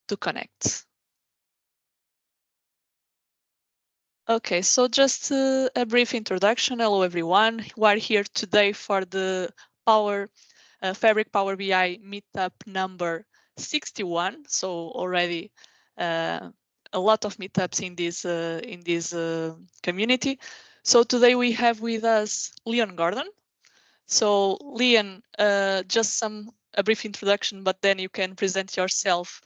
to connect. Okay, so just a brief introduction. Hello, everyone. We are here today for the Fabric Power BI meetup number 61. So already a lot of meetups in this community. So today we have with us Leon Gordon. So Leon, just a brief introduction, but then you can present yourself.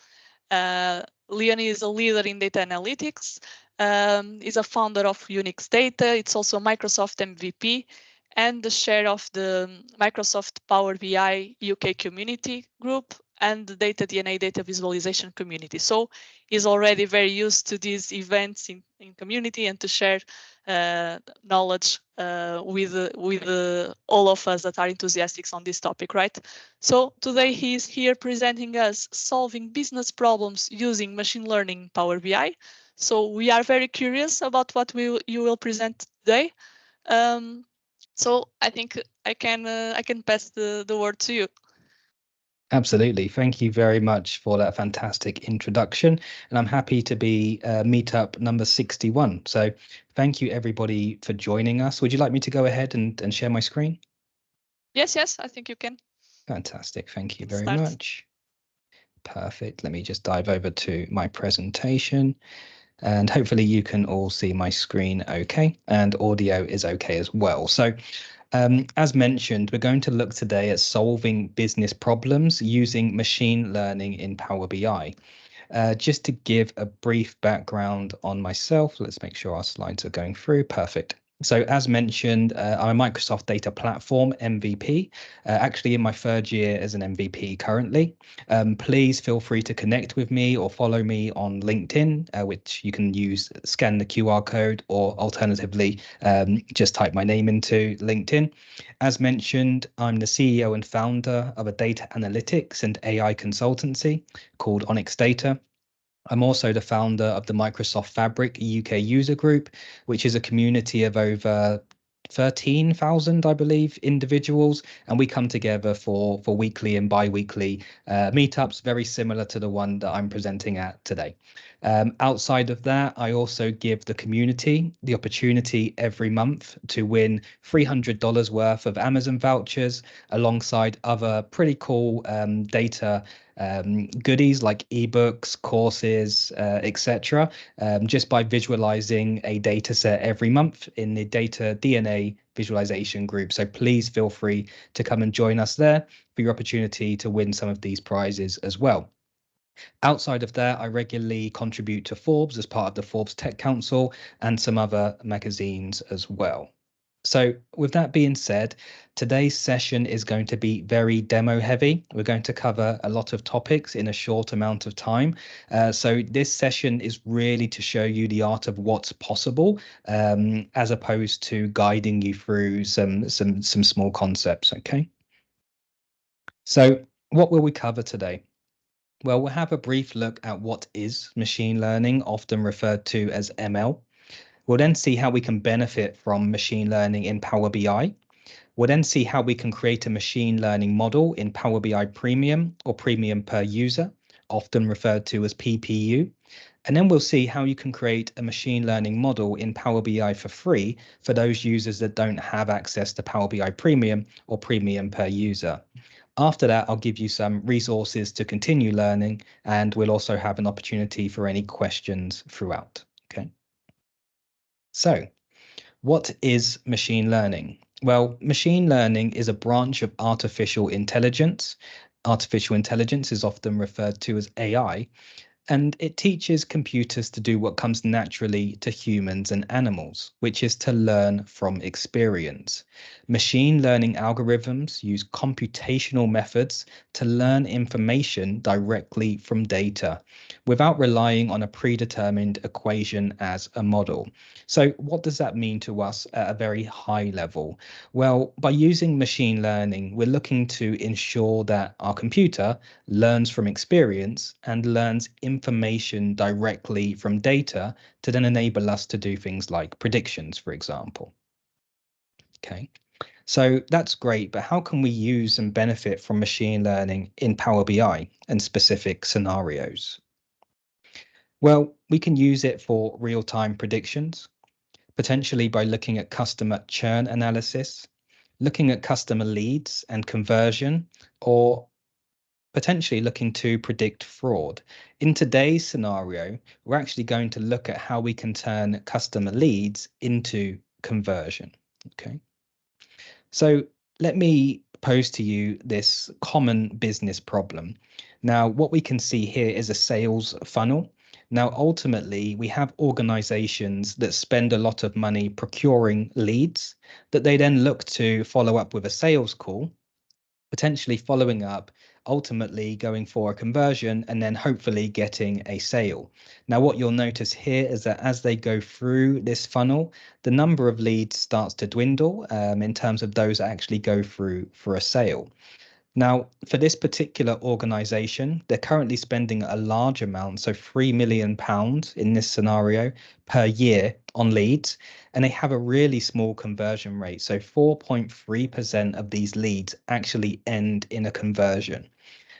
Leon is a leader in data analytics. Is a founder of Unix Data. It's also a Microsoft MVP and the chair of the Microsoft Power BI UK community group and the Data DNA data visualization community. So he's already very used to these events in community and to share knowledge with all of us that are enthusiastic on this topic, right? So today he is here presenting us solving business problems using machine learning Power BI. So we are very curious about what you will present today. So I think I can pass the word to you. Absolutely. Thank you very much for that fantastic introduction. And I'm happy to be meetup number 61. So thank you, everybody, for joining us. Would you like me to go ahead and share my screen? Yes, I think you can. Fantastic. Thank you very much. Perfect. Let me just dive over to my presentation. And hopefully you can all see my screen okay, and audio is okay as well. So as mentioned, we're going to look today at solving business problems using machine learning in Power BI. Just to give a brief background on myself, let's make sure our slides are going through. Perfect. So as mentioned, I'm a Microsoft Data Platform MVP, actually in my third year as an MVP currently. Please feel free to connect with me or follow me on LinkedIn, which you can use, scan the QR code, or alternatively, just type my name into LinkedIn. As mentioned, I'm the CEO and founder of a data analytics and AI consultancy called Onyx Data. I'm also the founder of the Microsoft Fabric UK user group, which is a community of over 13,000, I believe, individuals, and we come together for weekly and bi-weekly meetups, very similar to the one that I'm presenting at today. Outside of that, I also give the community the opportunity every month to win $300 worth of Amazon vouchers alongside other pretty cool data goodies like ebooks, courses, etc., just by visualizing a data set every month in the Data DNA visualization group. So please feel free to come and join us there for your opportunity to win some of these prizes as well. Outside of that, I regularly contribute to Forbes as part of the Forbes Tech Council and some other magazines as well. So with that being said, today's session is going to be very demo heavy. We're going to cover a lot of topics in a short amount of time. So this session is really to show you the art of what's possible, as opposed to guiding you through some small concepts. Okay. So what will we cover today? Well, we'll have a brief look at what is machine learning, often referred to as ML. We'll then see how we can benefit from machine learning in Power BI. We'll then see how we can create a machine learning model in Power BI Premium or Premium per user, often referred to as PPU. And then we'll see how you can create a machine learning model in Power BI for free for those users that don't have access to Power BI Premium or Premium per user. After that, I'll give you some resources to continue learning, and we'll also have an opportunity for any questions throughout. Okay. So, what is machine learning? Well, machine learning is a branch of artificial intelligence. Artificial intelligence is often referred to as AI, and it teaches computers to do what comes naturally to humans and animals, which is to learn from experience. Machine learning algorithms use computational methods to learn information directly from data without relying on a predetermined equation as a model. So what does that mean to us at a very high level? Well, by using machine learning, we're looking to ensure that our computer learns from experience and learns information directly from data to then enable us to do things like predictions, for example. Okay, so that's great, but how can we use and benefit from machine learning in Power BI and specific scenarios? Well, we can use it for real-time predictions, potentially by looking at customer churn analysis, looking at customer leads and conversion, or potentially looking to predict fraud. In today's scenario, we're actually going to look at how we can turn customer leads into conversion. Okay. So let me pose to you this common business problem. Now, what we can see here is a sales funnel. Now, ultimately, we have organizations that spend a lot of money procuring leads that they then look to follow up with a sales call, potentially following up, ultimately going for a conversion, and then hopefully getting a sale. Now, what you'll notice here is that as they go through this funnel, the number of leads starts to dwindle in terms of those that actually go through for a sale. Now, for this particular organization, they're currently spending a large amount, so £3 million in this scenario per year on leads, and they have a really small conversion rate. So 4.3% of these leads actually end in a conversion.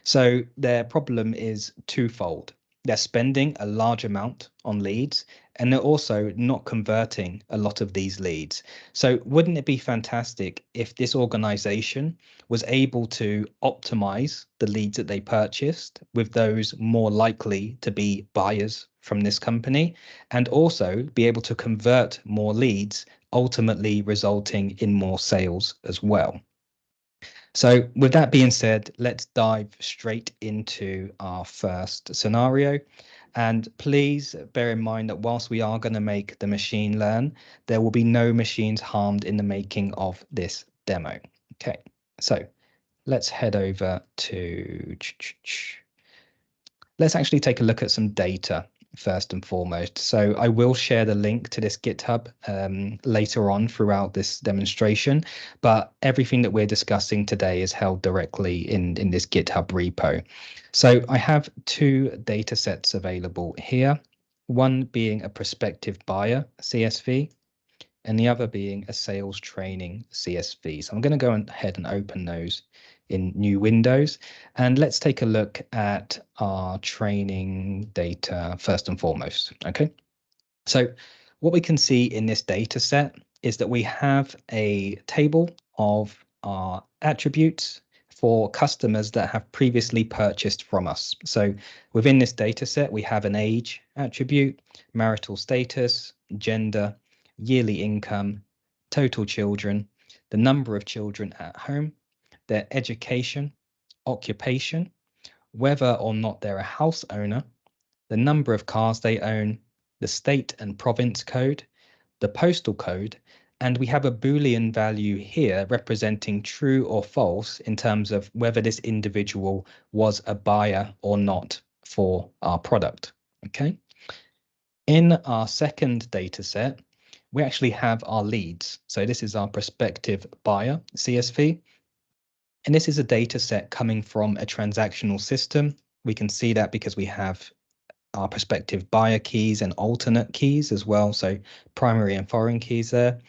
So their problem is twofold. They're spending a large amount on leads, and they're also not converting a lot of these leads. So wouldn't it be fantastic if this organization was able to optimize the leads that they purchased with those more likely to be buyers from this company, and also be able to convert more leads, ultimately resulting in more sales as well? So with that being said, let's dive straight into our first scenario. And please bear in mind that whilst we are going to make the machine learn, there will be no machines harmed in the making of this demo. Okay, so let's head over to, let's actually take a look at some data first and foremost. So I will share the link to this GitHub later on throughout this demonstration, but everything that we're discussing today is held directly in this GitHub repo. So I have two data sets available here, one being a prospective buyer CSV, and the other being a sales training CSV. So I'm going to go ahead and open those in new windows. And let's take a look at our training data first and foremost. Okay. So what we can see in this data set is that we have a table of our attributes for customers that have previously purchased from us. So within this data set, we have an age attribute, marital status, gender, yearly income, total children, the number of children at home, their education, occupation, whether or not they're a house owner, the number of cars they own, the state and province code, the postal code, and we have a Boolean value here representing true or false in terms of whether this individual was a buyer or not for our product. Okay. In our second data set, we actually have our leads. So this is our prospective buyer CSV. And this is a data set coming from a transactional system. We can see that because we have our prospective buyer keys and alternate keys as well. So primary and foreign keys there.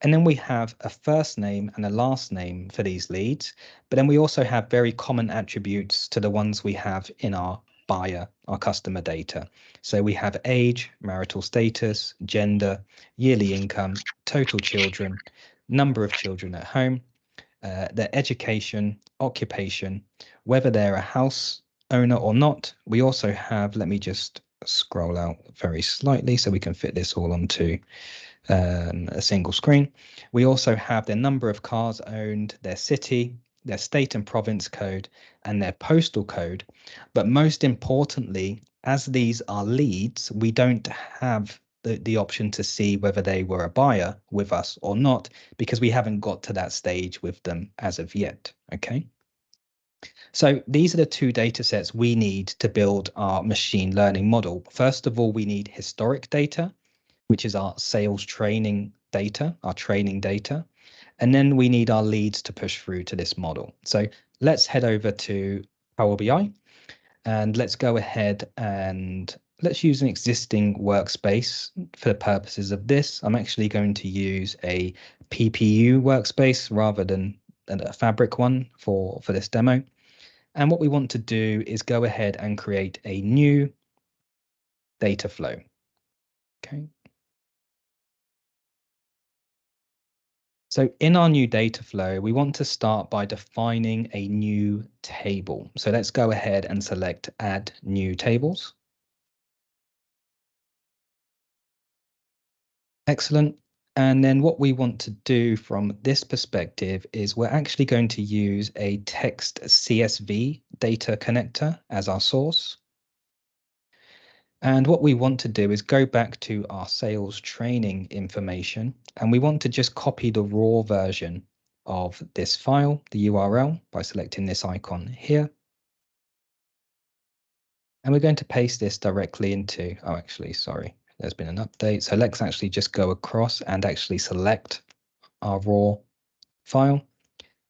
And then we have a first name and a last name for these leads. But then we also have very common attributes to the ones we have in our buyer, our customer data. So we have age, marital status, gender, yearly income, total children, number of children at home, their education, occupation, whether they're a house owner or not. We also have, let me just scroll out very slightly so we can fit this all onto a single screen. We also have their number of cars owned, their city, their state and province code, and their postal code. But most importantly, as these are leads, we don't have the option to see whether they were a buyer with us or not, because we haven't got to that stage with them as of yet. Okay. So these are the two data sets we need to build our machine learning model. First of all, we need historic data, which is our sales training data, our training data. And then we need our leads to push through to this model. So let's head over to Power BI and let's go ahead and let's use an existing workspace for the purposes of this. I'm actually going to use a PPU workspace rather than a Fabric one for this demo. And what we want to do is go ahead and create a new data flow. Okay. So in our new data flow, we want to start by defining a new table. So let's go ahead and select Add New Tables. Excellent. And then what we want to do from this perspective is we're actually going to use a text CSV data connector as our source. And what we want to do is go back to our sales training information, and we want to just copy the raw version of this file, the URL, by selecting this icon here. And we're going to paste this directly into, oh, actually, sorry, there's been an update. So let's actually just go across and actually select our raw file.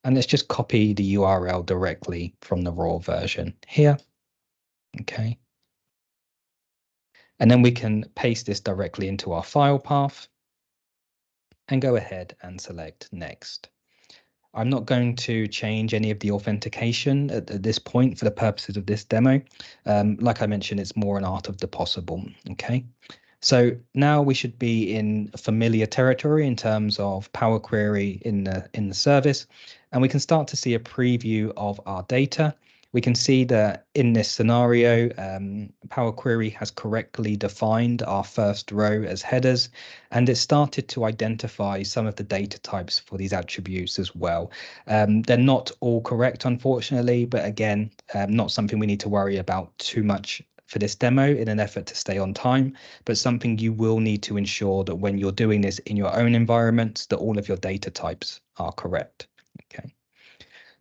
And let's just copy the URL directly from the raw version here. Okay. And then we can paste this directly into our file path and go ahead and select next. I'm not going to change any of the authentication at this point for the purposes of this demo. Like I mentioned, it's more an art of the possible. Okay. So now we should be in familiar territory in terms of Power Query in the service, and we can start to see a preview of our data. We can see that in this scenario, Power Query has correctly defined our first row as headers, and it started to identify some of the data types for these attributes as well. They're not all correct, unfortunately, but again, not something we need to worry about too much for this demo in an effort to stay on time, but something you will need to ensure that when you're doing this in your own environments, that all of your data types are correct. Okay.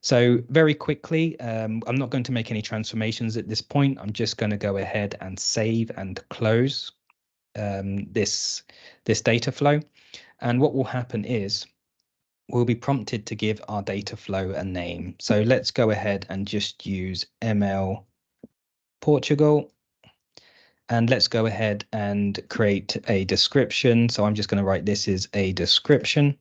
So very quickly, I'm not going to make any transformations at this point. I'm just going to go ahead and save and close this data flow. And what will happen is we'll be prompted to give our data flow a name. So let's go ahead and just use ML Portugal. And let's go ahead and create a description. So I'm just going to write this is a description.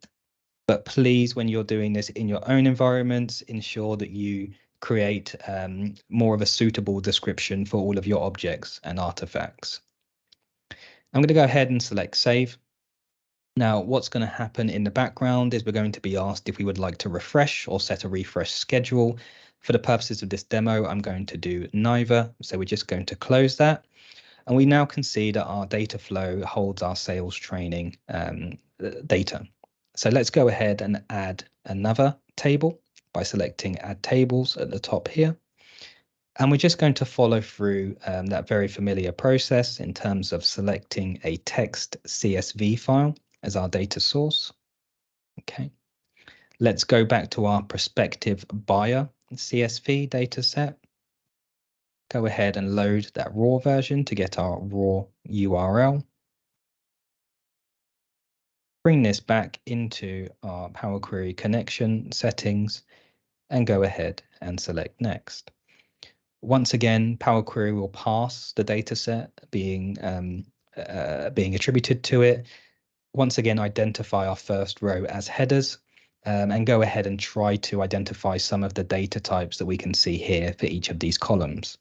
But please, when you're doing this in your own environments, ensure that you create more of a suitable description for all of your objects and artifacts. I'm going to go ahead and select save. Now, what's going to happen in the background is we're going to be asked if we would like to refresh or set a refresh schedule. For the purposes of this demo, I'm going to do neither. So we're just going to close that. And we now can see that our data flow holds our sales training data. So let's go ahead and add another table by selecting Add Tables at the top here. And we're just going to follow through that very familiar process in terms of selecting a text CSV file as our data source. Okay. Let's go back to our prospective buyer CSV data set. Go ahead and load that raw version to get our raw URL. Bring this back into our Power Query connection settings and go ahead and select next. Once again, Power Query will pass the data set being attributed to it. Once again, identify our first row as headers and go ahead and try to identify some of the data types that we can see here for each of these columns.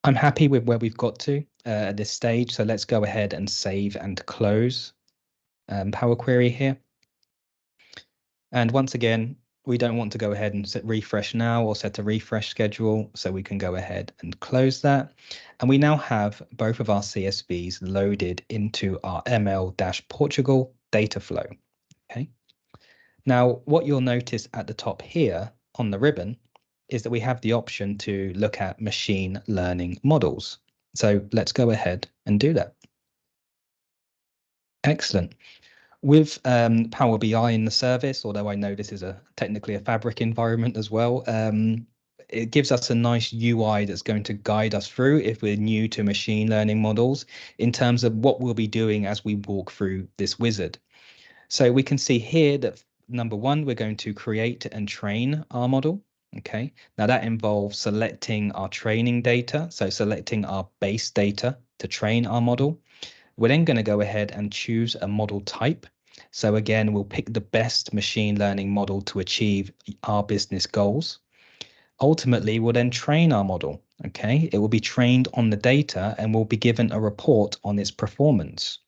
I'm happy with where we've got to at this stage, so let's go ahead and save and close Power Query here. And once again, we don't want to go ahead and set refresh now or set a refresh schedule, so we can go ahead and close that. And we now have both of our CSVs loaded into our ML-Portugal data flow. Okay. Now, what you'll notice at the top here on the ribbon is that we have the option to look at machine learning models. So let's go ahead and do that. Excellent. With Power BI in the service, although I know this is technically a Fabric environment as well, it gives us a nice UI that's going to guide us through if we're new to machine learning models in terms of what we'll be doing as we walk through this wizard. So we can see here that number one, we're going to create and train our model. Okay, now that involves selecting our training data, so selecting our base data to train our model. We're then going to go ahead and choose a model type. So again, we'll pick the best machine learning model to achieve our business goals. Ultimately, we'll then train our model. Okay, it will be trained on the data and will be given a report on its performance.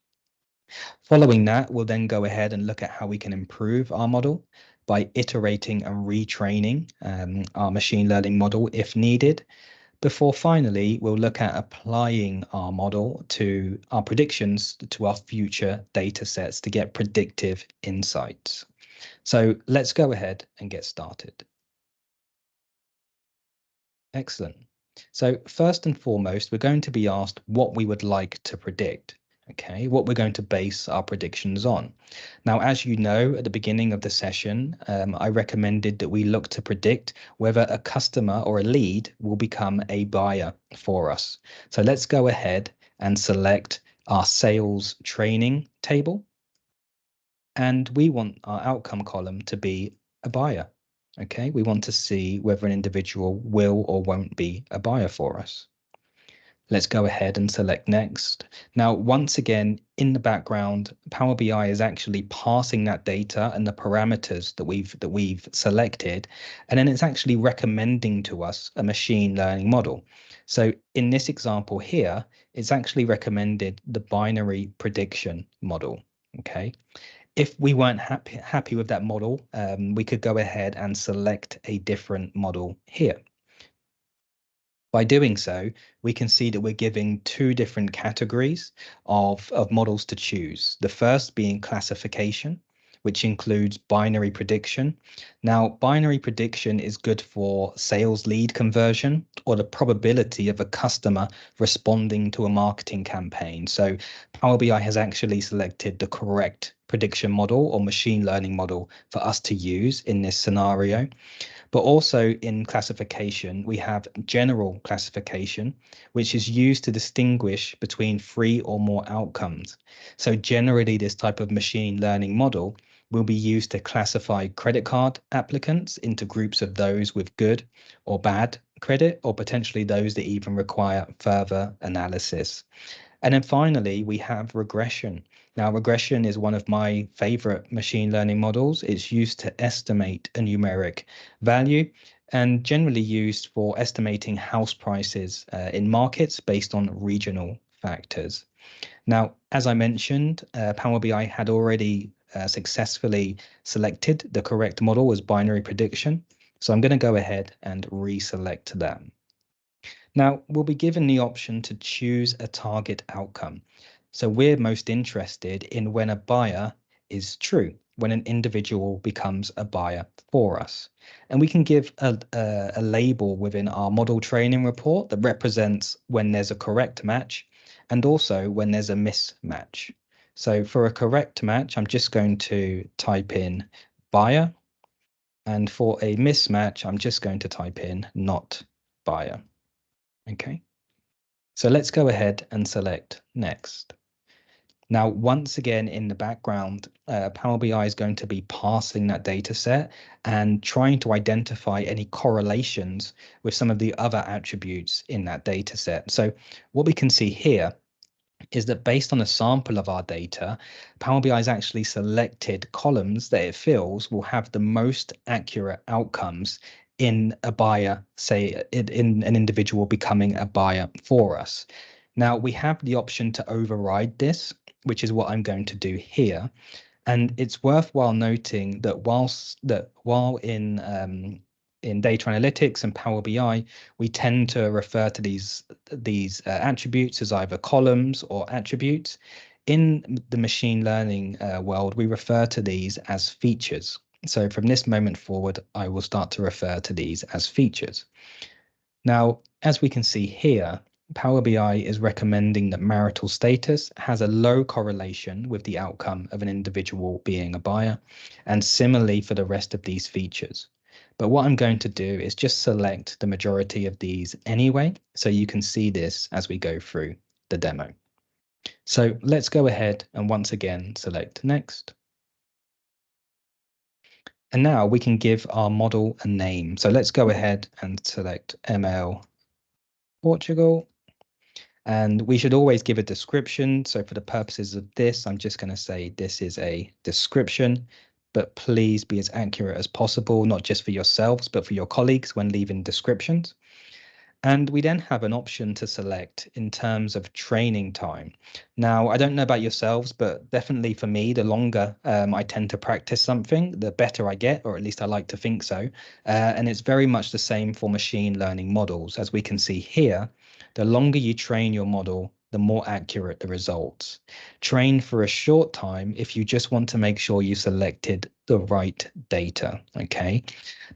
Following that, we'll then go ahead and look at how we can improve our model by iterating and retraining our machine learning model if needed. Before finally, we'll look at applying our model to our predictions to our future data sets to get predictive insights. So let's go ahead and get started. Excellent. So first and foremost, we're going to be asked what we would like to predict. Okay, what we're going to base our predictions on. Now, as you know, at the beginning of the session, I recommended that we look to predict whether a customer or a lead will become a buyer for us. So let's go ahead and select our sales training table. And we want our outcome column to be a buyer. Okay, we want to see whether an individual will or won't be a buyer for us. Let's go ahead and select next. Now, once again, in the background, Power BI is actually passing that data and the parameters that we've selected, and then it's actually recommending to us a machine learning model. So in this example here, it's actually recommended the binary prediction model. Okay. If we weren't happy with that model, we could go ahead and select a different model here. By doing so, we can see that we're giving two different categories of models to choose. The first being classification, which includes binary prediction. Now, binary prediction is good for sales lead conversion or the probability of a customer responding to a marketing campaign. So Power BI has actually selected the correct prediction model or machine learning model for us to use in this scenario. But also in classification, we have general classification, which is used to distinguish between three or more outcomes. So generally, this type of machine learning model will be used to classify credit card applicants into groups of those with good or bad credit, or potentially those that even require further analysis. And then finally, we have regression. Now, regression is one of my favorite machine learning models. It's used to estimate a numeric value and generally used for estimating house prices in markets based on regional factors. Now, as I mentioned, Power BI had already successfully selected the correct model as binary prediction. So I'm going to go ahead and reselect that. Now, we'll be given the option to choose a target outcome. So we're most interested in when a buyer is true, when an individual becomes a buyer for us. And we can give a label within our model training report that represents when there's a correct match and also when there's a mismatch. So for a correct match, I'm just going to type in buyer. And for a mismatch, I'm just going to type in not buyer. Okay, so let's go ahead and select next. Now, once again, in the background, Power BI is going to be parsing that data set and trying to identify any correlations with some of the other attributes in that data set. So what we can see here is that based on a sample of our data, Power BI has actually selected columns that it feels will have the most accurate outcomes in a buyer, say in an individual becoming a buyer for us. Now we have the option to override this, which is what I'm going to do here. And it's worthwhile noting that while in data analytics and Power BI, we tend to refer to these attributes as either columns or attributes. In the machine learning world, we refer to these as features. So from this moment forward, I will start to refer to these as features. Now, as we can see here, Power BI is recommending that marital status has a low correlation with the outcome of an individual being a buyer, and similarly for the rest of these features. But what I'm going to do is just select the majority of these anyway, so you can see this as we go through the demo. So let's go ahead and once again select next. And now we can give our model a name. So let's go ahead and select ML Portugal. And we should always give a description. So for the purposes of this, I'm just going to say this is a description, but please be as accurate as possible, not just for yourselves, but for your colleagues when leaving descriptions. And we then have an option to select in terms of training time. Now, I don't know about yourselves, but definitely for me, the longer I tend to practice something, the better I get, or at least I like to think so. And it's very much the same for machine learning models. As we can see here, the longer you train your model, the more accurate the results. Train for a short time if you just want to make sure you selected the right data, okay?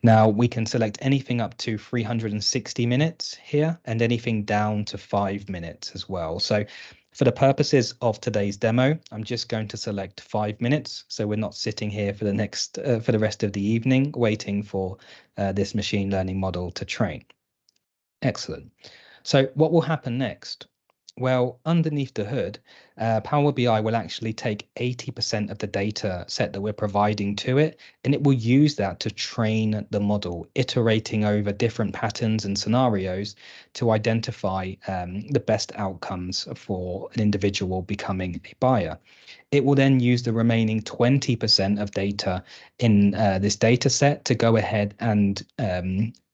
Now we can select anything up to 360 minutes here and anything down to 5 minutes as well. So for the purposes of today's demo, I'm just going to select 5 minutes. So we're not sitting here for the rest of the evening waiting for this machine learning model to train. Excellent. So what will happen next? Well, underneath the hood, Power BI will actually take 80% of the data set that we're providing to it, and it will use that to train the model, iterating over different patterns and scenarios to identify the best outcomes for an individual becoming a buyer. It will then use the remaining 20% of data in this data set to go ahead and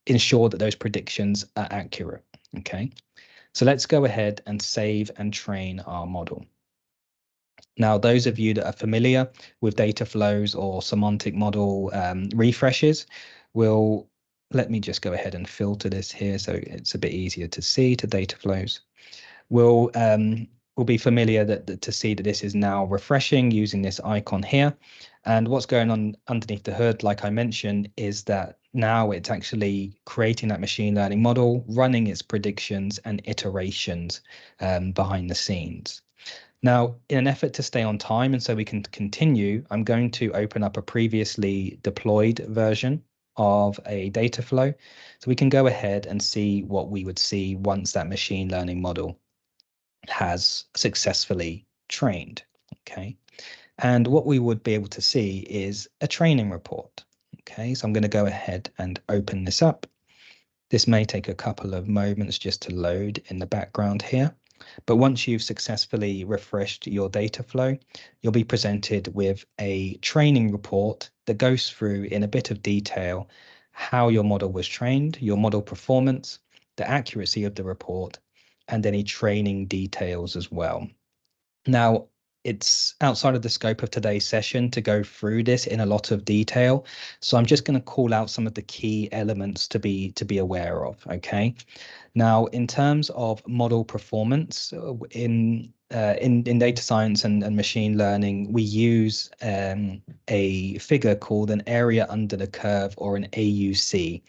ensure that those predictions are accurate. Okay. So let's go ahead and save and train our model. Now, those of you that are familiar with data flows or semantic model refreshes will, let me just go ahead and filter this here so it's a bit easier to see to data flows. Will be familiar that to see that this is now refreshing using this icon here. And what's going on underneath the hood, like I mentioned, is that now it's actually creating that machine learning model, running its predictions and iterations behind the scenes. Now, in an effort to stay on time and so we can continue, I'm going to open up a previously deployed version of a data flow. So we can go ahead and see what we would see once that machine learning model has successfully trained. Okay. And what we would be able to see is a training report. Okay, so I'm going to go ahead and open this up. This may take a couple of moments just to load in the background here. But once you've successfully refreshed your data flow, you'll be presented with a training report that goes through in a bit of detail how your model was trained, your model performance, the accuracy of the report, and any training details as well. Now, it's outside of the scope of today's session to go through this in a lot of detail. So I'm just going to call out some of the key elements to be aware of. Okay. Now, in terms of model performance in data science and machine learning, we use a figure called an area under the curve, or an AUC.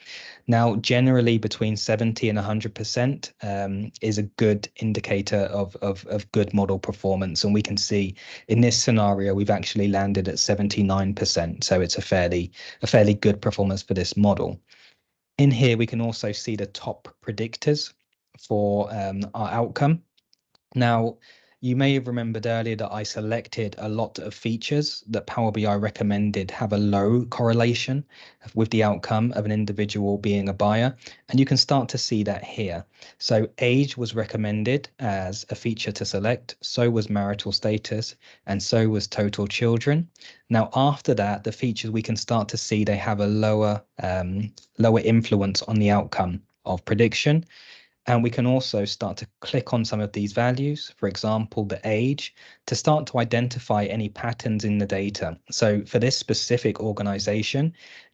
Now, generally between 70 and 100% is a good indicator of good model performance. And we can see in this scenario, we've actually landed at 79%. So it's a fairly good performance for this model. In here, we can also see the top predictors for our outcome. Now, you may have remembered earlier that I selected a lot of features that Power BI recommended have a low correlation with the outcome of an individual being a buyer. And you can start to see that here. So age was recommended as a feature to select, so was marital status, and so was total children. Now, after that, the features we can start to see they have a lower influence on the outcome of prediction. And we can also start to click on some of these values, for example, the age, to start to identify any patterns in the data. So for this specific organization,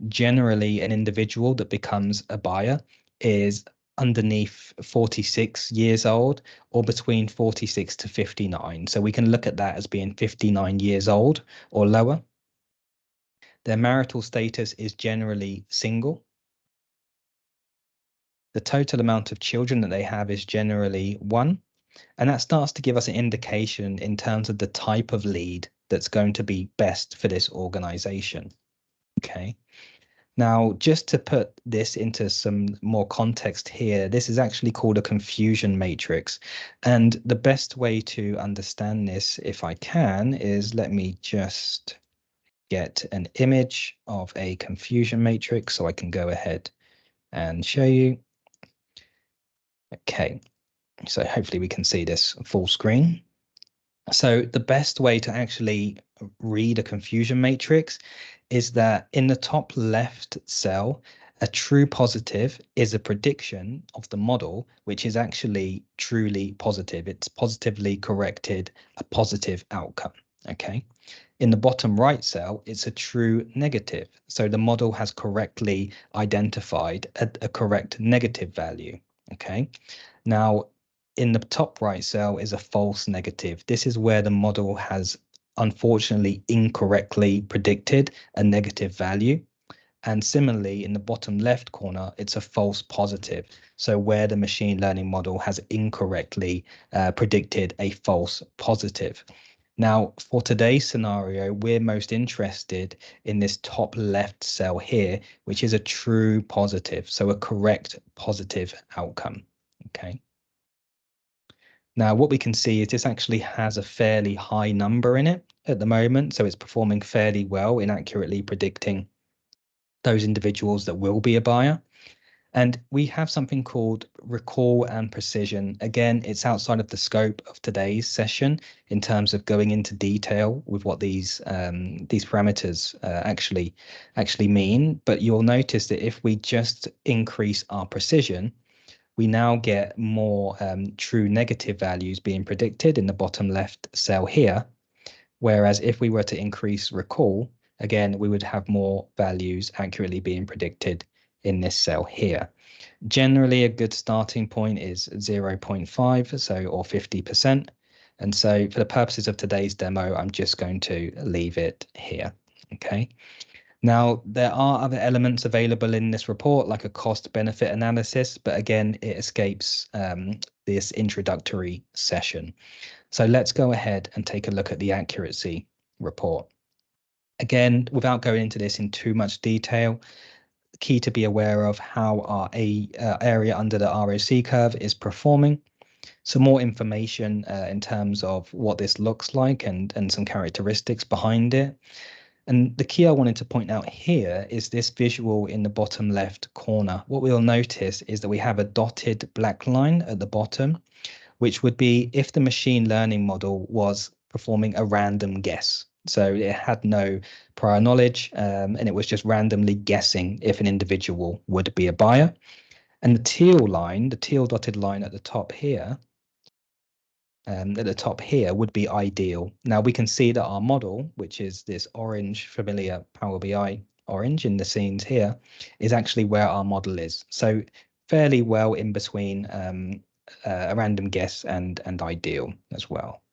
generally an individual that becomes a buyer is underneath 46 years old, or between 46 to 59. So we can look at that as being 59 years old or lower. Their marital status is generally single. The total amount of children that they have is generally 1. And that starts to give us an indication in terms of the type of lead that's going to be best for this organization. Okay. Now, just to put this into some more context here, this is actually called a confusion matrix. And the best way to understand this, if I can, is let me just get an image of a confusion matrix so I can go ahead and show you. Okay, so hopefully we can see this full screen. So the best way to actually read a confusion matrix is that in the top left cell, A true positive is a prediction of the model which is actually truly positive. It's positively corrected a positive outcome. Okay. In the bottom right cell, it's a true negative. So the model has correctly identified a correct negative value. Okay. Now, in the top right cell is a false negative. This is where the model has unfortunately incorrectly predicted a negative value. And similarly, in the bottom left corner, it's a false positive. So where the machine learning model has incorrectly predicted a false positive. Now, for today's scenario, we're most interested in this top left cell here, which is a true positive, so a correct positive outcome. Okay. Now, what we can see is this actually has a fairly high number in it at the moment, so it's performing fairly well in accurately predicting those individuals that will be a buyer. And we have something called recall and precision. Again, it's outside of the scope of today's session in terms of going into detail with what these parameters actually mean. But you'll notice that if we just increase our precision, we now get more true negative values being predicted in the bottom left cell here. Whereas if we were to increase recall, again, we would have more values accurately being predicted in this cell here. Generally, a good starting point is 0.5, so or 50%. And so for the purposes of today's demo, I'm just going to leave it here. Okay. Now, there are other elements available in this report, like a cost-benefit analysis, but again, it escapes this introductory session. So let's go ahead and take a look at the accuracy report. Again, without going into this in too much detail, key to be aware of how our area under the ROC curve is performing. Some more information in terms of what this looks like and some characteristics behind it. And the key I wanted to point out here is this visual in the bottom left corner. What we'll notice is that we have a dotted black line at the bottom, which would be if the machine learning model was performing a random guess. So it had no prior knowledge, and it was just randomly guessing if an individual would be a buyer. And the teal line, the teal dotted line at the top here, would be ideal. Now we can see that our model, which is this orange familiar Power BI orange in the scenes here, is actually where our model is. So fairly well in between a random guess and ideal as well.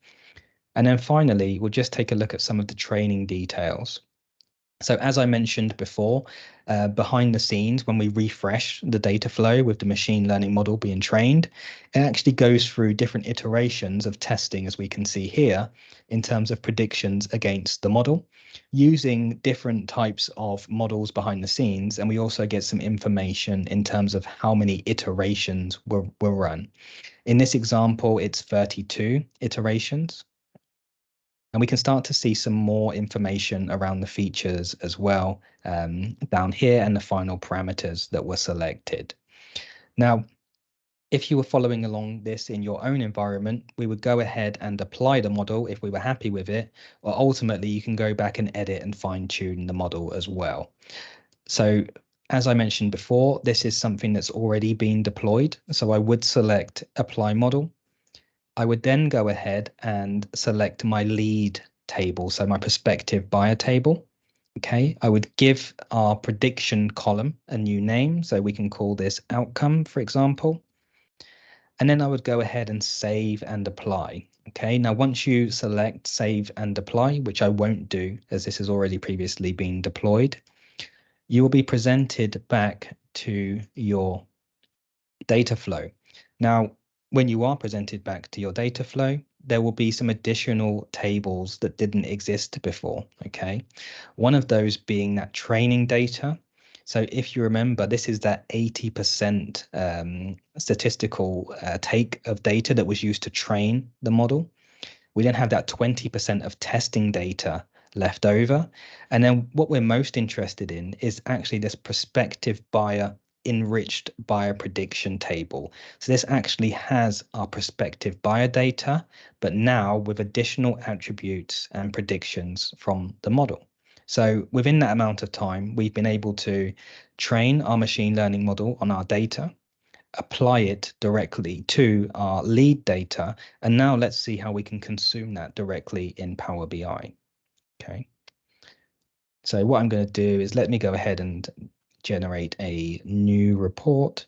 And then finally, we'll just take a look at some of the training details. So as I mentioned before, behind the scenes, when we refresh the data flow with the machine learning model being trained, it actually goes through different iterations of testing, as we can see here, in terms of predictions against the model, using different types of models behind the scenes. And we also get some information in terms of how many iterations were run. In this example, it's 32 iterations. And we can start to see some more information around the features as well down here and the final parameters that were selected. Now, if you were following along this in your own environment, we would go ahead and apply the model if we were happy with it, or ultimately you can go back and edit and fine tune the model as well. So as I mentioned before, this is something that's already been deployed. So I would select apply model. I would then go ahead and select my lead table, so my prospective buyer table. Okay, I would give our prediction column a new name, so we can call this outcome, for example. And then I would go ahead and save and apply. Okay, now once you select save and apply, which I won't do as this has already previously been deployed, you will be presented back to your data flow. Now, when you are presented back to your data flow, there will be some additional tables that didn't exist before, okay? One of those being that training data. So if you remember, this is that 80% statistical take of data that was used to train the model. We then have that 20% of testing data left over. And then what we're most interested in is actually this prospective buyer enriched buyer prediction table. So this actually has our prospective buyer data, but now with additional attributes and predictions from the model. So within that amount of time, we've been able to train our machine learning model on our data, apply it directly to our lead data, and now let's see how we can consume that directly in Power BI. Okay. So what I'm going to do is let me go ahead and generate a new report.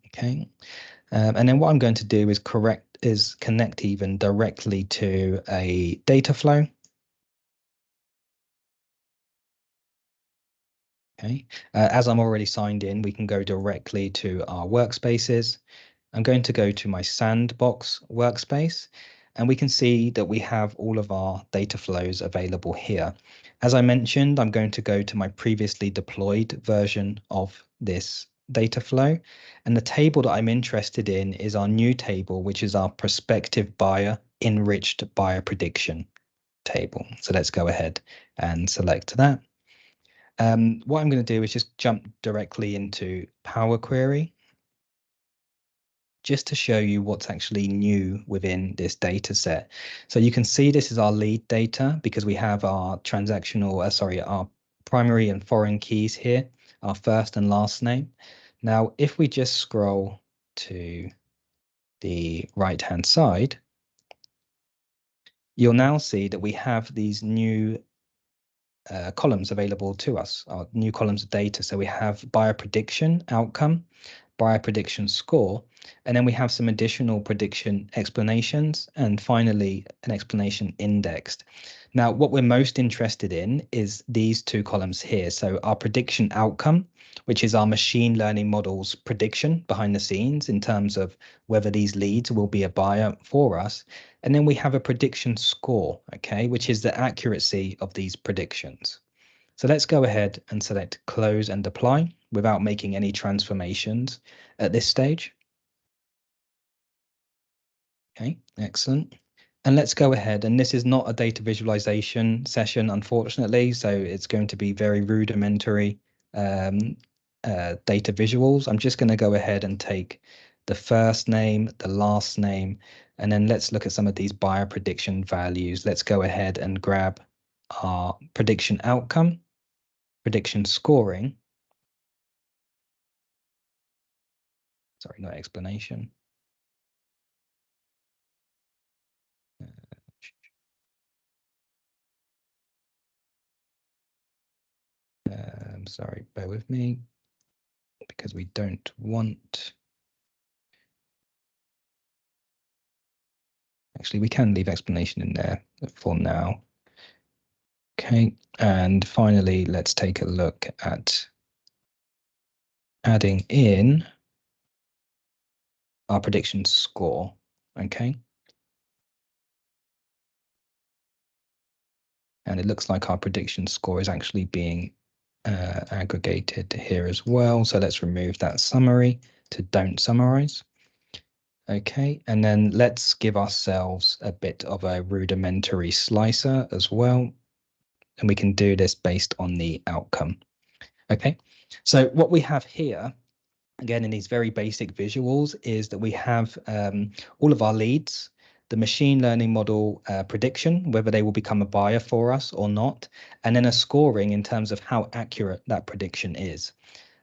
Okay. And then what I'm going to do is connect even directly to a data flow. Okay. As I'm already signed in, we can go directly to our workspaces. I'm going to go to my sandbox workspace, and we can see that we have all of our data flows available here. As I mentioned, I'm going to go to my previously deployed version of this data flow. And the table that I'm interested in is our new table, which is our prospective buyer enriched buyer prediction table. So let's go ahead and select that. What I'm going to do is just jump directly into Power Query, just to show you what's actually new within this data set. So you can see this is our lead data because we have our our primary and foreign keys here, our first and last name. Now, if we just scroll to the right-hand side, you'll now see that we have these new columns available to us, our new columns of data. So we have buyer prediction outcome, buyer prediction score, and then we have some additional prediction explanations, and finally an explanation indexed. Now, what we're most interested in is these two columns here. So our prediction outcome, which is our machine learning model's prediction behind the scenes in terms of whether these leads will be a buyer for us. And then we have a prediction score, okay, which is the accuracy of these predictions. So let's go ahead and select close and apply without making any transformations at this stage. Okay, excellent. And let's go ahead, and this is not a data visualization session, unfortunately, so it's going to be very rudimentary data visuals. I'm just going to go ahead and take the first name, the last name, and then let's look at some of these buyer prediction values. Let's go ahead and grab our prediction outcome, prediction scoring. Sorry, not explanation. Sorry, bear with me, because we don't want. Actually, we can leave explanation in there for now. Okay, and finally, let's take a look at adding in our prediction score. Okay. And it looks like our prediction score is actually being aggregated here as well. So let's remove that summary to don't summarize. Okay, and then let's give ourselves a bit of a rudimentary slicer as well. And we can do this based on the outcome. Okay, so what we have here, again, in these very basic visuals, is that we have all of our leads, the machine learning model prediction, whether they will become a buyer for us or not, and then a scoring in terms of how accurate that prediction is.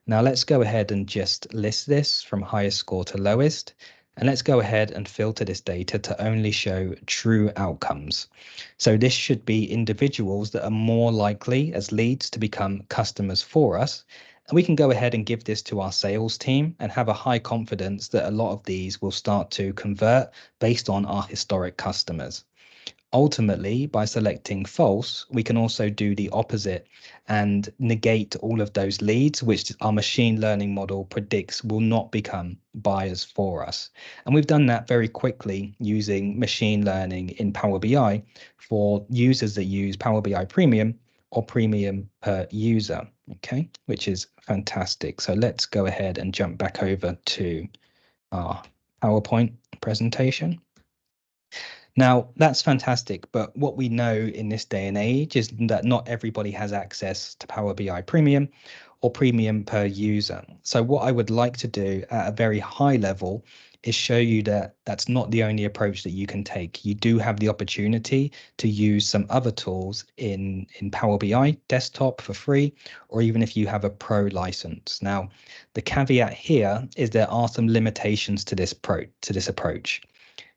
Now let's go ahead and just list this from highest score to lowest. And let's go ahead and filter this data to only show true outcomes. So this should be individuals that are more likely as leads to become customers for us. And we can go ahead and give this to our sales team and have a high confidence that a lot of these will start to convert based on our historic customers. Ultimately, by selecting false, we can also do the opposite and negate all of those leads, which our machine learning model predicts will not become buyers for us. And we've done that very quickly using machine learning in Power BI for users that use Power BI Premium or Premium per user, okay, which is fantastic. So let's go ahead and jump back over to our PowerPoint presentation. Now, that's fantastic, but what we know in this day and age is that not everybody has access to Power BI Premium or Premium per user. So what I would like to do at a very high level is show you that that's not the only approach that you can take. You do have the opportunity to use some other tools in Power BI desktop for free, or even if you have a pro license. Now, the caveat here is there are some limitations to this approach.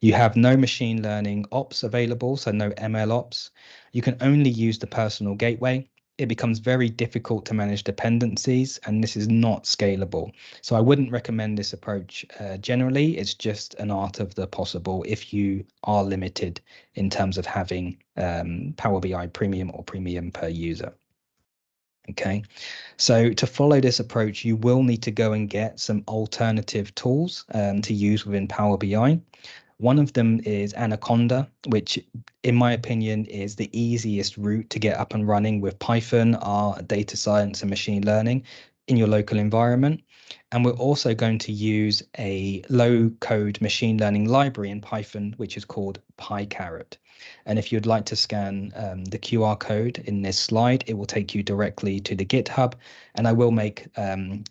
You have no machine learning ops available, so no ML ops. You can only use the personal gateway. It becomes very difficult to manage dependencies, and this is not scalable. So I wouldn't recommend this approach generally. It's just an art of the possible if you are limited in terms of having Power BI Premium or Premium per user. Okay, so to follow this approach, you will need to go and get some alternative tools to use within Power BI. One of them is Anaconda, which in my opinion is the easiest route to get up and running with Python, R, data science and machine learning in your local environment. And we're also going to use a low code machine learning library in Python, which is called PyCaret. And if you'd like to scan the QR code in this slide, it will take you directly to the GitHub. And I will make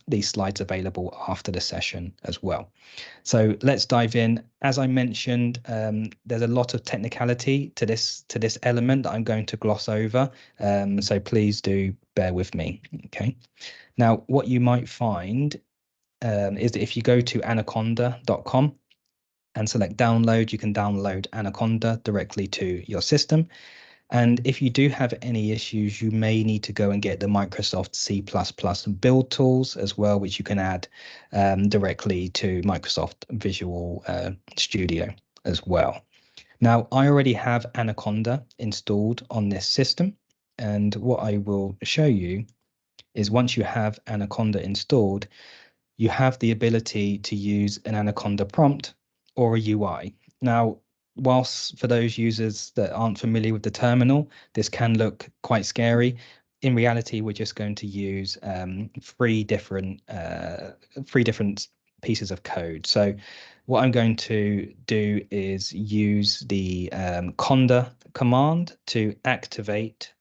these slides available after the session as well. So let's dive in. As I mentioned, there's a lot of technicality to this element that I'm going to gloss over. So please do bear with me. Okay. Now, what you might find is that if you go to anaconda.com and select download, you can download Anaconda directly to your system. And if you do have any issues, you may need to go and get the Microsoft C++ build tools as well, which you can add directly to Microsoft Visual Studio as well. Now, I already have Anaconda installed on this system. And what I will show you is once you have Anaconda installed, you have the ability to use an Anaconda prompt or a UI. Now, whilst for those users that aren't familiar with the terminal, this can look quite scary. In reality, we're just going to use three different pieces of code. So what I'm going to do is use the conda command to activate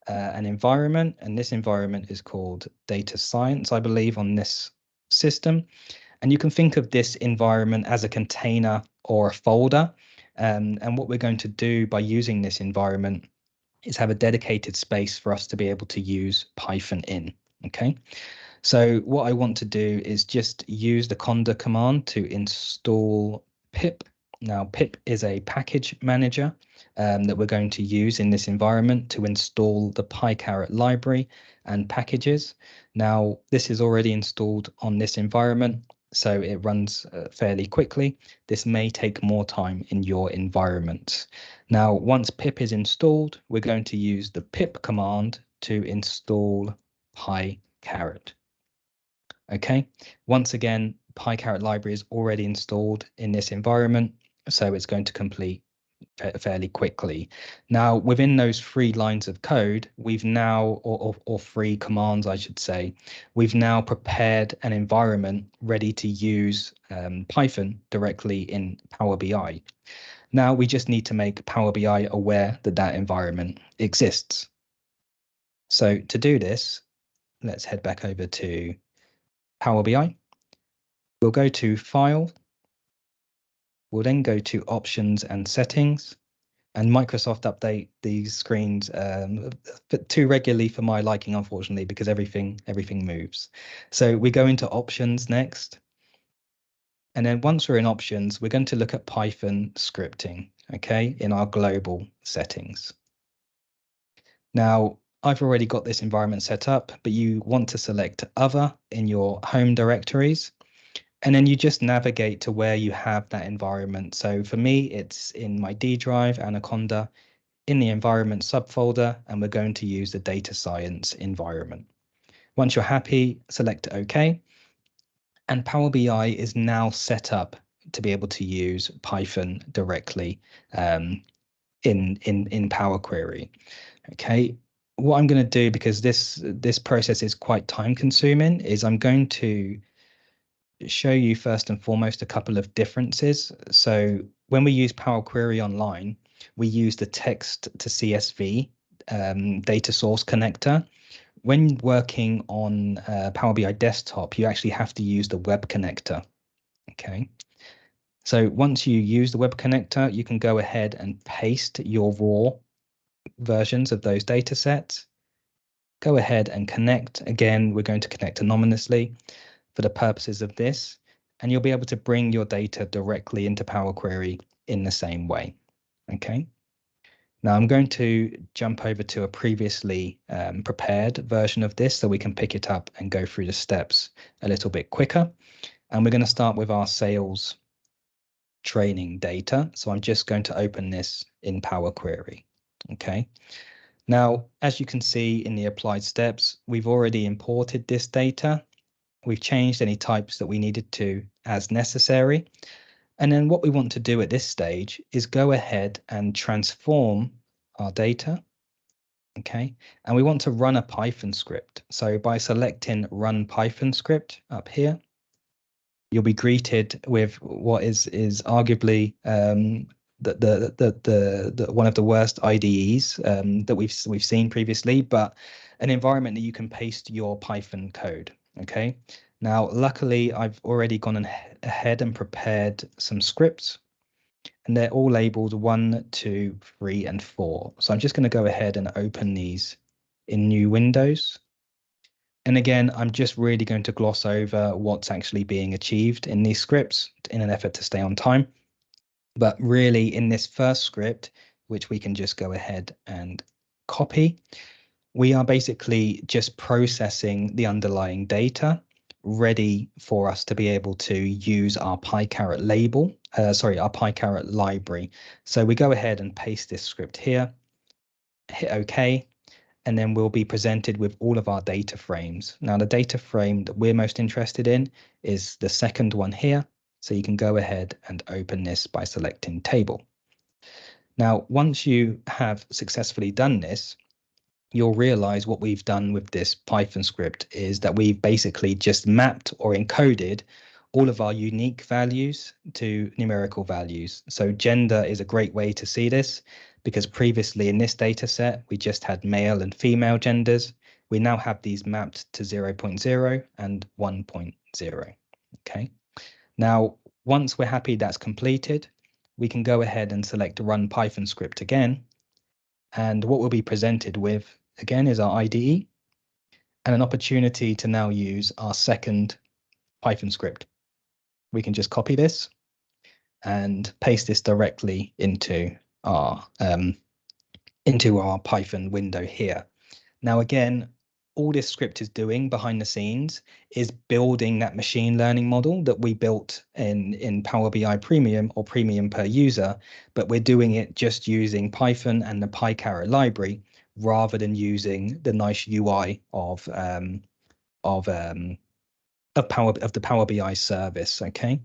an environment, and this environment is called data science, I believe, on this system. And you can think of this environment as a container or a folder. And what we're going to do by using this environment is have a dedicated space for us to be able to use Python in. Okay. So what I want to do is just use the conda command to install pip. Now, pip is a package manager that we're going to use in this environment to install the PyCaret library and packages. Now, this is already installed on this environment, so it runs fairly quickly. This may take more time in your environment. Now, once pip is installed, we're going to use the pip command to install PyCaret. Okay, once again, PyCaret library is already installed in this environment, so it's going to complete fairly quickly. Now, within those 3 lines of code, we've now, or 3 commands, I should say, we've now prepared an environment ready to use Python directly in Power BI. Now we just need to make Power BI aware that that environment exists. So to do this, let's head back over to Power BI. We'll go to File. We'll then go to Options and Settings. And Microsoft update these screens too regularly for my liking, unfortunately, because everything moves. So we go into Options next. And then once we're in Options, we're going to look at Python scripting, okay, in our global settings. Now, I've already got this environment set up, but you want to select Other in your home directories. And then you just navigate to where you have that environment. So for me, it's in my D drive, Anaconda, in the environment subfolder, and we're going to use the data science environment. Once you're happy, select OK. And Power BI is now set up to be able to use Python directly in Power Query. Okay. What I'm going to do, because this process is quite time consuming, is I'm going to show you first and foremost a couple of differences. So when we use Power Query Online, we use the text to CSV data source connector. When working on Power BI Desktop, you actually have to use the web connector. Okay. So once you use the web connector, you can go ahead and paste your raw versions of those data sets. Go ahead and connect. Again, we're going to connect anonymously for the purposes of this, and you'll be able to bring your data directly into Power Query in the same way. Okay. Now I'm going to jump over to a previously prepared version of this so we can pick it up and go through the steps a little bit quicker. And we're going to start with our sales training data. So I'm just going to open this in Power Query. Okay. Now, as you can see in the applied steps, we've already imported this data. We've changed any types that we needed to as necessary. And then what we want to do at this stage is go ahead and transform our data. Okay, and we want to run a Python script. So by selecting Run Python Script up here, you'll be greeted with what is arguably the one of the worst IDEs that we've seen previously, but an environment that you can paste your Python code. Okay. Now, luckily, I've already gone ahead and prepared some scripts, and they're all labeled 1, 2, 3, and 4. So I'm just going to go ahead and open these in new windows. And again, I'm just really going to gloss over what's actually being achieved in these scripts in an effort to stay on time. But really, in this first script, which we can just go ahead and copy, we are basically just processing the underlying data ready for us to be able to use our PyCaret label, our PyCaret library. So we go ahead and paste this script here, hit OK, and then we'll be presented with all of our data frames. Now, the data frame that we're most interested in is the second one here. So you can go ahead and open this by selecting Table. Now, once you have successfully done this, you'll realize what we've done with this Python script is that we've basically just mapped or encoded all of our unique values to numerical values. So gender is a great way to see this, because previously in this data set, we just had male and female genders. We now have these mapped to 0.0 and 1.0. Okay. Now, once we're happy that's completed, we can go ahead and select Run Python Script again. And what we'll be presented with, again, is our IDE and an opportunity to now use our second Python script. We can just copy this and paste this directly into our Python window here. Now, again, all this script is doing behind the scenes is building that machine learning model that we built in Power BI Premium or Premium per user, but we're doing it just using Python and the PyCaret library rather than using the nice UI of the Power BI service. Okay.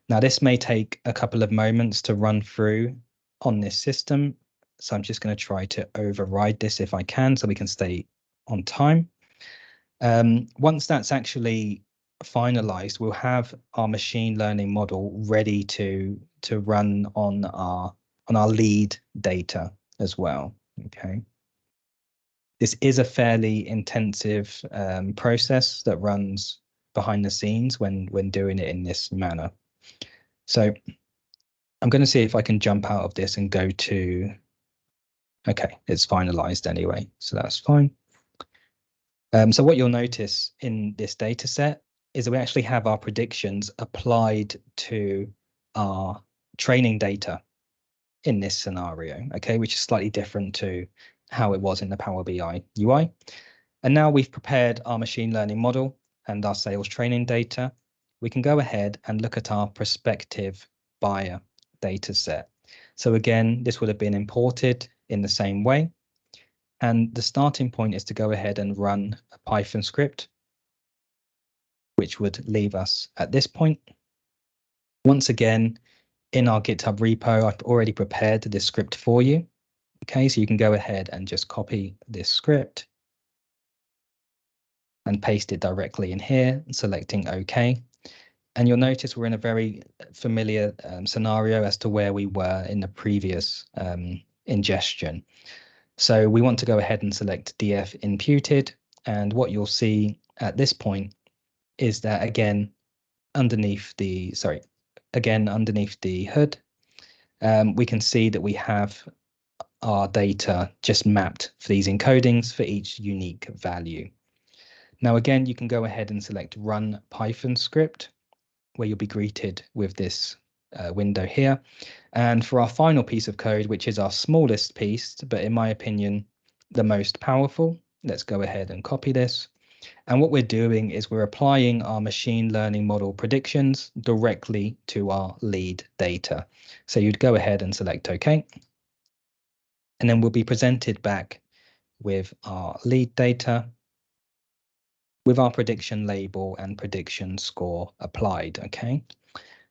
Now, this may take a couple of moments to run through on this system. So I'm just going to try to override this if I can, so we can stay on time. Once that's actually finalized, we'll have our machine learning model ready to run on our lead data as well. Okay. This is a fairly intensive process that runs behind the scenes when doing it in this manner. So I'm going to see if I can jump out of this and go to, okay, it's finalized anyway, so that's fine. So what you'll notice in this data set is that we actually have our predictions applied to our training data in this scenario, okay, which is slightly different to how it was in the Power BI UI. And now we've prepared our machine learning model and our sales training data. We can go ahead and look at our prospective buyer data set. So again, this would have been imported in the same way. And the starting point is to go ahead and run a Python script, which would leave us at this point. Once again, in our GitHub repo, I've already prepared this script for you. Okay, so you can go ahead and just copy this script and paste it directly in here, selecting OK. And you'll notice we're in a very familiar scenario as to where we were in the previous ingestion. So we want to go ahead and select DF imputed. And what you'll see at this point is that underneath the hood, we can see that we have our data just mapped for these encodings for each unique value. Now, again, you can go ahead and select Run Python script, where you'll be greeted with this window here. And for our final piece of code, which is our smallest piece, but in my opinion, the most powerful, let's go ahead and copy this. And what we're doing is we're applying our machine learning model predictions directly to our lead data. So you'd go ahead and select OK. And then we'll be presented back with our lead data with our prediction label and prediction score applied. OK.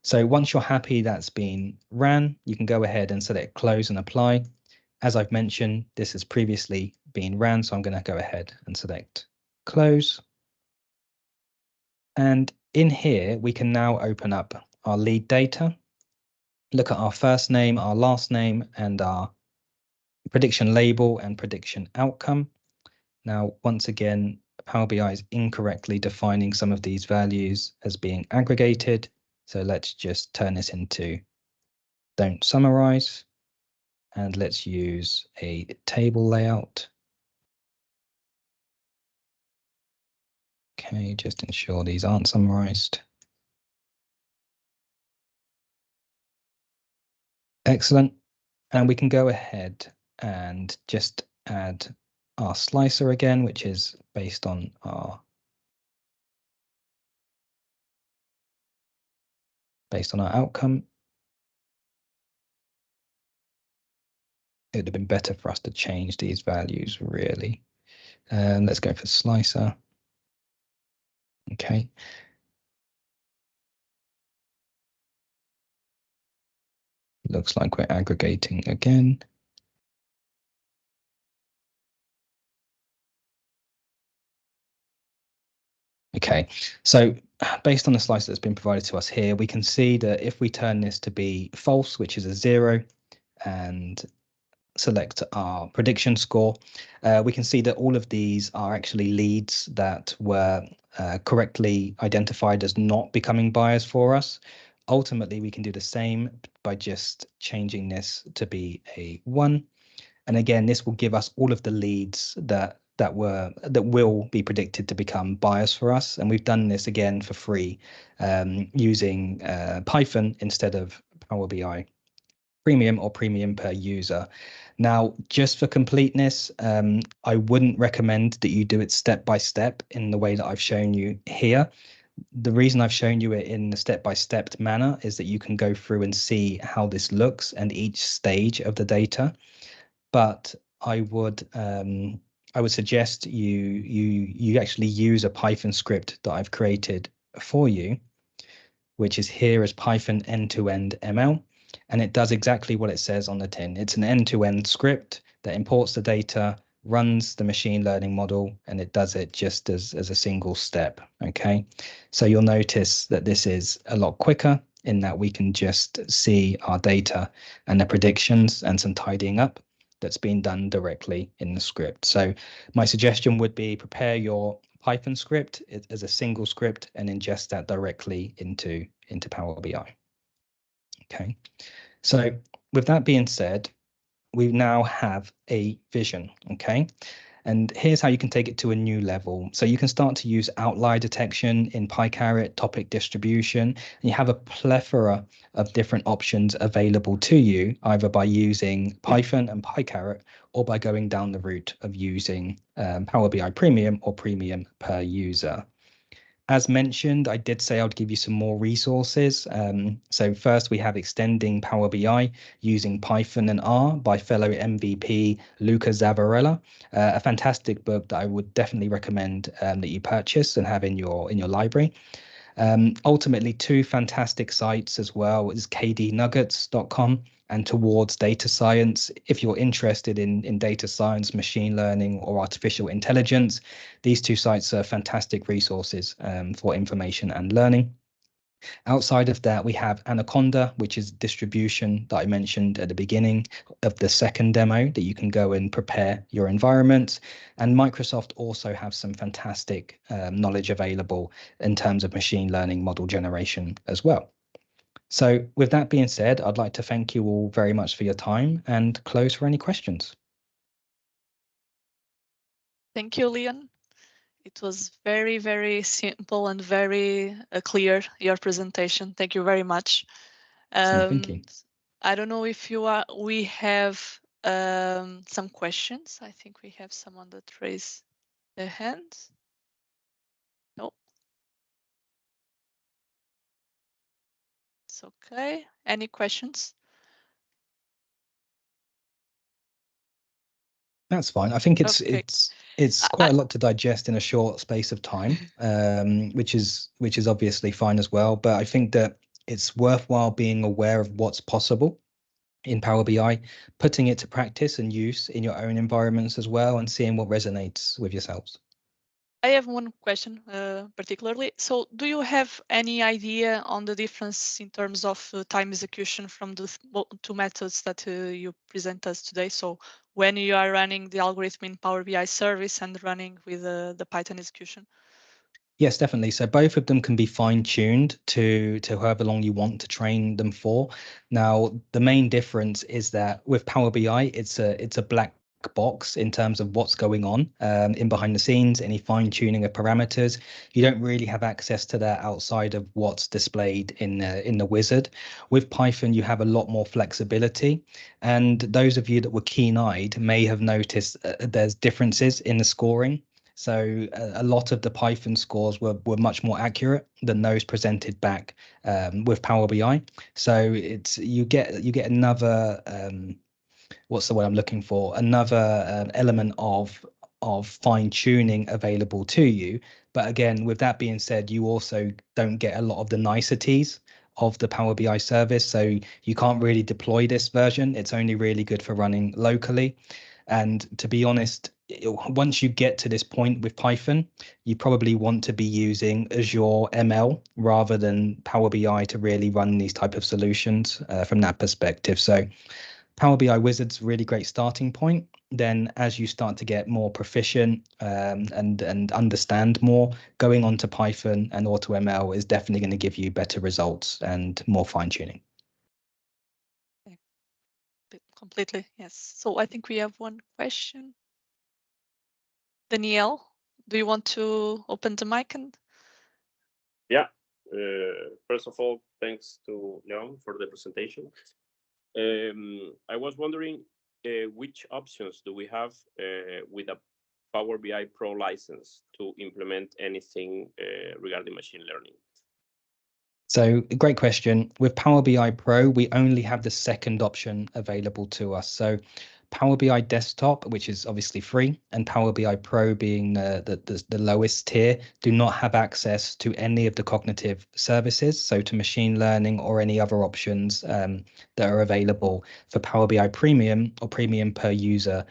So once you're happy that's been ran, you can go ahead and select close and apply. As I've mentioned, this has previously been ran, so I'm going to go ahead and select close. And in here, we can now open up our lead data, look at our first name, our last name, and our prediction label and prediction outcome. Now, once again, Power BI is incorrectly defining some of these values as being aggregated. So let's just turn this into don't summarize. And let's use a table layout. Okay, just ensure these aren't summarized. Excellent. And we can go ahead and just add our slicer again, which is based on our outcome. It would have been better for us to change these values, really. Let's go for slicer. Okay. Looks like we're aggregating again. Okay, so based on the slice that's been provided to us here, we can see that if we turn this to be false, which is a 0, and select our prediction score, we can see that all of these are actually leads that were correctly identified as not becoming buyers for us. Ultimately, we can do the same by just changing this to be a 1. And again, this will give us all of the leads that will be predicted to become buyers for us. And we've done this again for free using Python instead of Power BI Premium or Premium per user. Now, just for completeness, I wouldn't recommend that you do it step by step in the way that I've shown you here. The reason I've shown you it in the step-by-step manner is that you can go through and see how this looks and each stage of the data. But I would suggest you actually use a Python script that I've created for you, which is here as Python end-to-end ML, and it does exactly what it says on the tin. It's an end-to-end script that imports the data, runs the machine learning model, and it does it just as a single step. Okay, so you'll notice that this is a lot quicker in that we can just see our data and the predictions and some tidying up that's been done directly in the script. So my suggestion would be prepare your Python script as a single script and ingest that directly into Power BI. Okay, so with that being said, we now have a vision. Okay, and here's how you can take it to a new level. So you can start to use outlier detection in PyCaret, topic distribution, and you have a plethora of different options available to you, either by using Python and PyCaret or by going down the route of using Power BI Premium or Premium per user. As mentioned, I did say I'd give you some more resources. So first we have Extending Power BI Using Python and R by fellow MVP Luca Zavarella, a fantastic book that I would definitely recommend that you purchase and have in your library. Ultimately, two fantastic sites as well is kdnuggets.com and Towards Data Science. If you're interested in data science, machine learning, or artificial intelligence, these two sites are fantastic resources for information and learning. Outside of that, we have Anaconda, which is distribution that I mentioned at the beginning of the second demo that you can go and prepare your environments. And Microsoft also have some fantastic knowledge available in terms of machine learning model generation as well. So with that being said, I'd like to thank you all very much for your time and close for any questions. Thank you, Leon. It was very, very simple and very clear, your presentation. Thank you very much. Thank you. I don't know if we have some questions. I think we have someone that raised their hands. No. It's okay. Any questions? That's fine. I think Okay. it's quite a lot to digest in a short space of time, which is obviously fine as well. But I think that it's worthwhile being aware of what's possible in Power BI, putting it to practice and use in your own environments as well, and seeing what resonates with yourselves. I have one question particularly. So do you have any idea on the difference in terms of time execution from the two methods that you present us today? So when you are running the algorithm in Power BI service and running with the Python execution? Yes, definitely. So both of them can be fine-tuned to however long you want to train them for. Now, the main difference is that with Power BI, it's a black box in terms of what's going on in behind the scenes, any fine-tuning of parameters. You don't really have access to that outside of what's displayed in the wizard. With Python, you have a lot more flexibility. And those of you that were keen-eyed may have noticed there's differences in the scoring. So a lot of the Python scores were much more accurate than those presented back with Power BI. So it's you get another what's the word I'm looking for? Another element of fine tuning available to you. But again, with that being said, you also don't get a lot of the niceties of the Power BI service. So you can't really deploy this version. It's only really good for running locally. And to be honest, once you get to this point with Python, you probably want to be using Azure ML rather than Power BI to really run these type of solutions from that perspective. So Power BI Wizard's a really great starting point. Then, as you start to get more proficient and understand more, going on to Python and AutoML is definitely going to give you better results and more fine tuning. Completely, yes. So I think we have one question. Danielle, do you want to open the mic? And yeah, first of all, thanks to Leon for the presentation. I was wondering which options do we have with a Power BI Pro license to implement anything regarding machine learning? So, great question. With Power BI Pro, we only have the second option available to us. So, Power BI Desktop, which is obviously free, and Power BI Pro being the lowest tier, do not have access to any of the cognitive services, so to machine learning or any other options that are available for Power BI Premium or Premium per user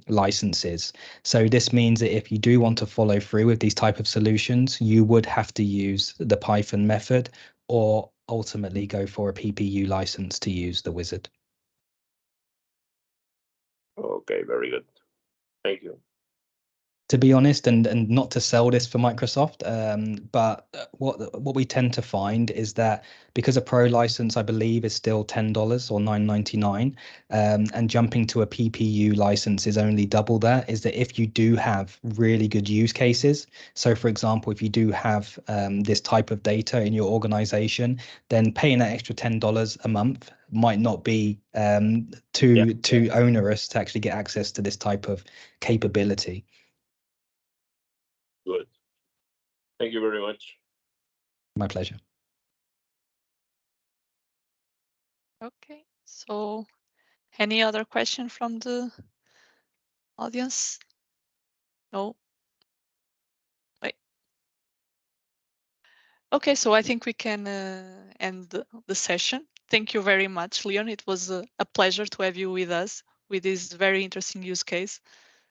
licenses. So this means that if you do want to follow through with these type of solutions, you would have to use the Python method or ultimately go for a PPU license to use the wizard. Okay, very good. Thank you. To be honest, and not to sell this for Microsoft, but what we tend to find is that because a pro license, I believe, is still $10 or $9.99, and jumping to a PPU license is only double that, is that if you do have really good use cases, so for example, if you do have this type of data in your organization, then paying that extra $10 a month might not be too onerous to actually get access to this type of capability. Good. Thank you very much. My pleasure. okay, so any other question from the audience? No? Wait. Okay, so I think we can end the session. Thank you very much, Leon. It was a pleasure to have you with us with this very interesting use case.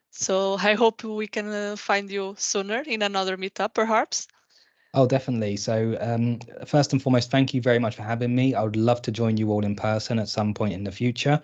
So I hope we can find you sooner in another meetup, perhaps. Oh, definitely. So, first and foremost, thank you very much for having me. I would love to join you all in person at some point in the future.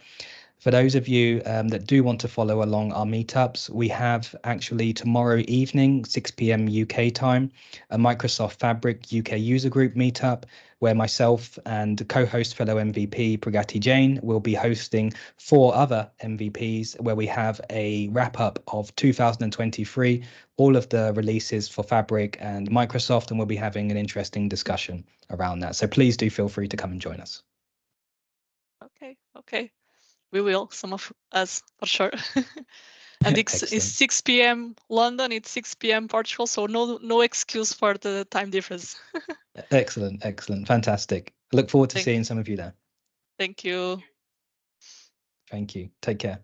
For those of you that do want to follow along our meetups, we have actually tomorrow evening, 6 p.m. UK time, a Microsoft Fabric UK user group meetup where myself and co-host fellow MVP Pragati Jain will be hosting 4 other MVPs where we have a wrap up of 2023, all of the releases for Fabric and Microsoft, and we'll be having an interesting discussion around that. So please do feel free to come and join us. Okay. We will, some of us for sure. And it's 6 p.m. London, it's 6 p.m. Portugal, so no excuse for the time difference. Excellent, fantastic. I look forward to seeing some of you there. Thank you. Thank you. Take care.